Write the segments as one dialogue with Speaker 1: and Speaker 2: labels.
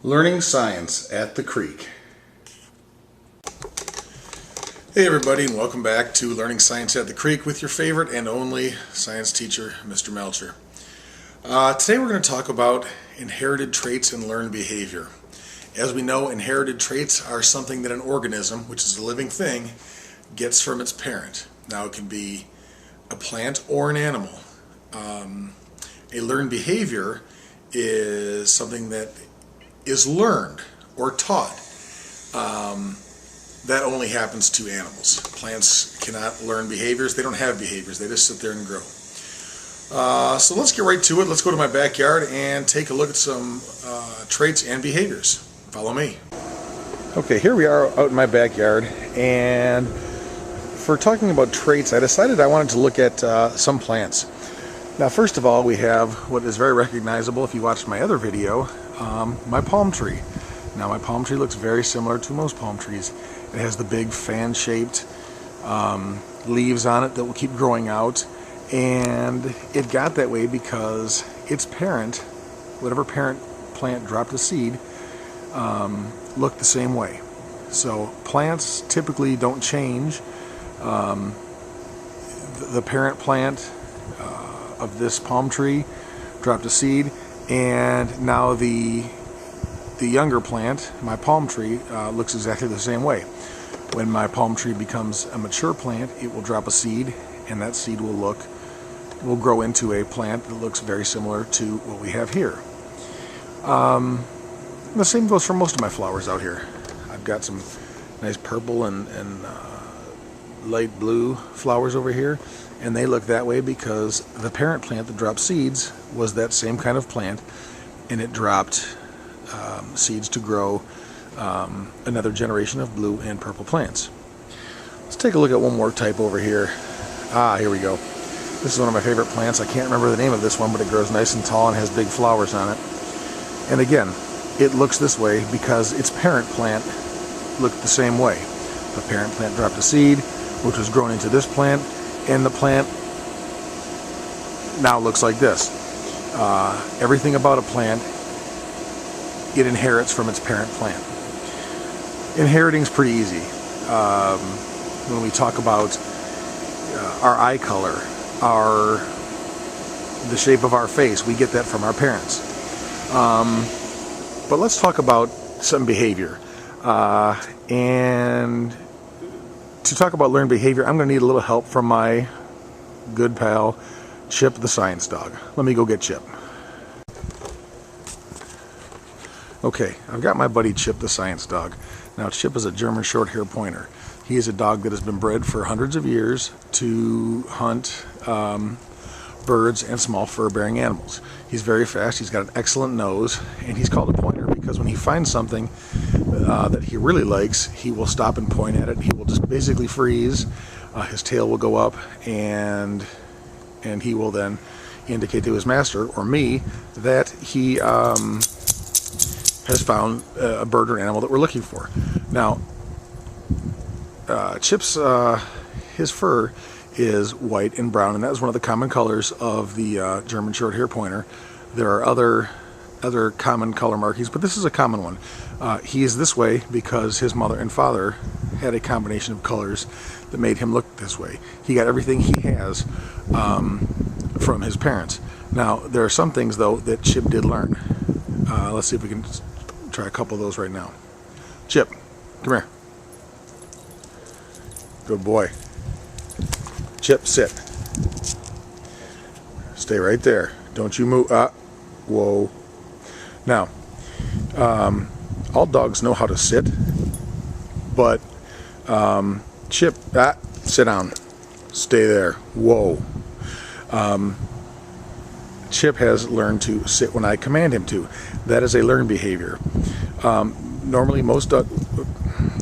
Speaker 1: Learning Science at the Creek. Hey everybody, and welcome back to Learning Science at the Creek with your favorite and only science teacher, Mr. Melcher. Today we're going to talk about inherited traits and learned behavior. As we know, inherited traits are something that an organism, which is a living thing, gets from its parent. Now it can be a plant or an animal. A learned behavior is something that is learned or taught. That only happens to animals. Plants cannot learn behaviors. They don't have behaviors. They just sit there and grow. So let's get right to it. Let's go to my backyard and take a look at some traits and behaviors. Follow me. Okay, here we are out in my backyard, and for talking about traits, I decided I wanted to look at some plants. Now, first of all, we have what is very recognizable if you watched my other video, my palm tree. Now, my palm tree looks very similar to most palm trees. It has the big fan-shaped leaves on it that will keep growing out, and it got that way because its parent, whatever parent plant dropped a seed, looked the same way. So plants typically don't change. The parent plant of this palm tree dropped a seed, and now the younger plant, my palm tree, looks exactly the same way. When my palm tree becomes a mature plant, it will drop a seed, and that seed will grow into a plant that looks very similar to what we have here. The same goes for most of my flowers out here. I've got some nice purple and light blue flowers over here, and they look that way because the parent plant that dropped seeds was that same kind of plant, and it dropped seeds to grow another generation of blue and purple plants. Let's take a look at one more type over here. Here we go. This is one of my favorite plants. I can't remember the name of this one, but it grows nice and tall and has big flowers on it. And again, it looks this way because its parent plant looked the same way. The parent plant dropped a seed, which was grown into this plant, and the plant now looks like this. Everything about a plant, it inherits from its parent plant. Inheriting is pretty easy. When we talk about our eye color, the shape of our face, we get that from our parents. But let's talk about some behavior. And to talk about learned behavior, I'm going to need a little help from my good pal, Chip the science dog. Let me go get Chip. Okay, I've got my buddy Chip the science dog. Now, Chip is a German short-hair pointer. He is a dog that has been bred for hundreds of years to hunt birds and small fur-bearing animals. He's very fast, he's got an excellent nose, and he's called a pointer because when he finds something that he really likes, he will stop and point at it. He will just basically freeze. His tail will go up, and he will then indicate to his master, or me, that he has found a bird or animal that we're looking for. Now, Chip's his fur is white and brown, and that is one of the common colors of the German short-hair pointer. There are other common color markings, but this is a common one. He is this way because his mother and father had a combination of colors that made him look this way. He got everything he has from his parents. Now, there are some things, though, that Chip did learn. Let's see if we can try a couple of those right now. Chip, come here. Good boy. Chip, sit. Stay right there. Don't you move. Whoa. Now, all dogs know how to sit, but Chip, sit down. Stay there. Whoa. Chip has learned to sit when I command him to. That is a learned behavior. Normally,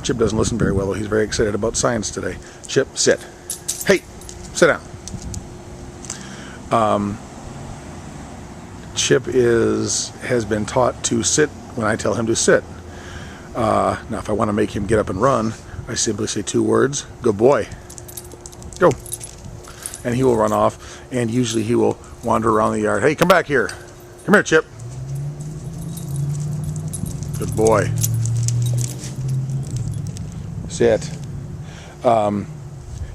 Speaker 1: Chip doesn't listen very well, though. He's very excited about science today. Chip, sit. Hey, sit down. Chip has been taught to sit when I tell him to sit. Now, if I want to make him get up and run, I simply say two words: "Good boy, go," and he will run off. And usually, he will wander around the yard. Hey, come back here. Come here, Chip. Good boy. Sit.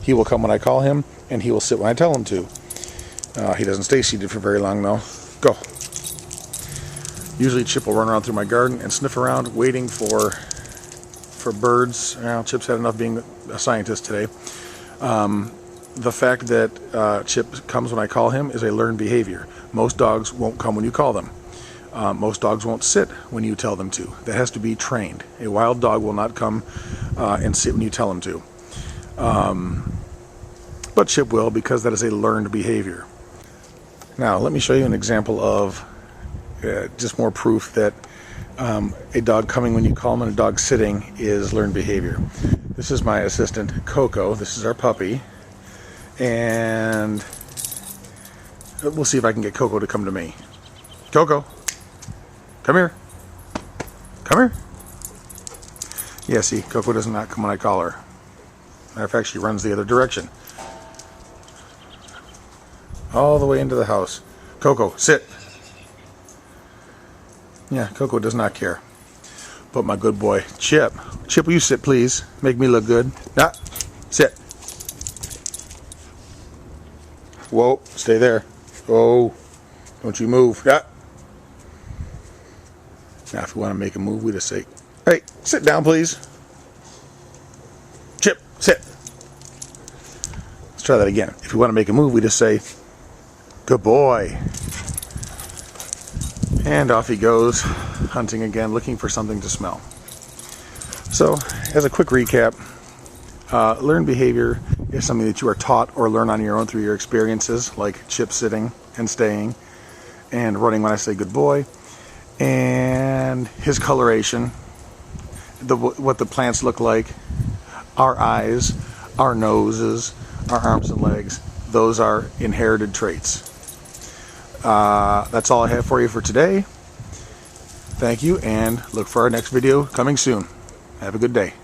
Speaker 1: He will come when I call him, and he will sit when I tell him to. He doesn't stay seated for very long, though. Go. Usually Chip will run around through my garden and sniff around, waiting for birds. Well, Chip's had enough being a scientist today. The fact that Chip comes when I call him is a learned behavior. Most dogs won't come when you call them. Most dogs won't sit when you tell them to. That has to be trained. A wild dog will not come and sit when you tell him to. But Chip will, because that is a learned behavior. Now, let me show you an example of just more proof that a dog coming when you call him and a dog sitting is learned behavior. This is my assistant, Coco. This is our puppy. And we'll see if I can get Coco to come to me. Coco, come here. Come here. Yeah, see, Coco does not come when I call her. Matter of fact, she runs the other direction. All the way into the house. Coco, sit. Yeah, Coco does not care. But my good boy, Chip. Chip, will you sit, please? Make me look good. Ah, sit. Whoa, stay there. Oh, don't you move. Yeah. Now, if we want to make a move, we just say, hey, sit down, please. Chip, sit. Let's try that again. If we want to make a move, we just say, good boy. And off he goes, hunting again, looking for something to smell. So, as a quick recap, learned behavior is something that you are taught or learn on your own through your experiences, like Chip sitting and staying and running when I say good boy, and his coloration, what the plants look like, our eyes, our noses, our arms and legs. Those are inherited traits. That's all I have for you for today. Thank you, and look for our next video coming soon. Have a good day.